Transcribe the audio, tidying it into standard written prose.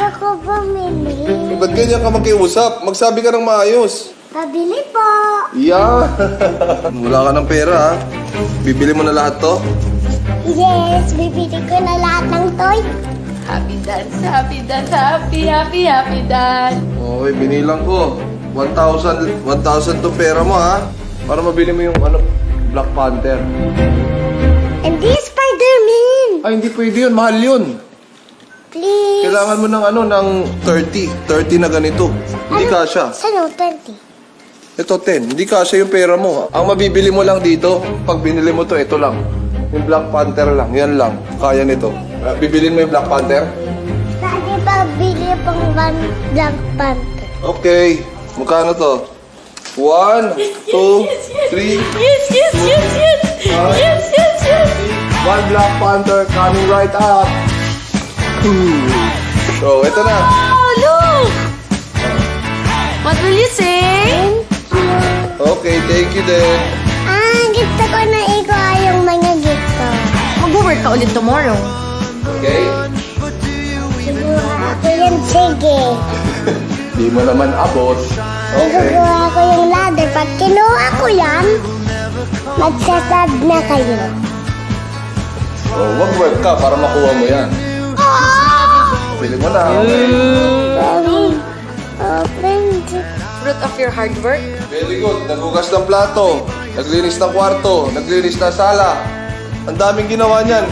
Gusto ko bumili. Ba't ganyan ka makiusap? Magsabi ka ng maayos. Pabili po. Yeah. Wala ka ng pera, ha? Bibili mo na lahat to? Yes, bibili ko na lahat ng toy. Happy dance, happy dance, happy, happy, happy dance. Okay, binilang ko. 1,000 to pera mo, ha? Para mabili mo yung Black Panther. And this Spider-Man. Ay, hindi pwede yun. Mahal yun. Please. Kailangan mo ng 30. 30 na ganito. Hindi kasya. Saan 20? Ito 10. Hindi kasya yung pera mo. Ang mabibili mo lang dito, pag binili mo to, ito lang. Yung Black Panther lang. Yan lang. Kaya nito. Bibilin mo yung Black Panther? Saan pabili pang Black Panther? Okay. Magkano to? 1, 2, 3. Yes, yes, yes, yes. Yes, yes, yes. One Black Panther coming right up. So, ito na. Oh, look. What will you say? Okay, thank you din. Gusto ko na ikaw yung mga gusto. Mag-work ka ulit tomorrow. Okay? Siguro ako yung sige. Di mo naman abot. Okay. Gagawa ko yung ladder. Pag kinuha ko yan, magsasad na kayo. Oh, mag-work ka para makuha mo yan. Pili mo na. Okay. Fruit of your hard work. Very good. Naghugas ng plato. Naglinis ng kwarto. Naglinis ng sala. Ang daming ginawa niyan.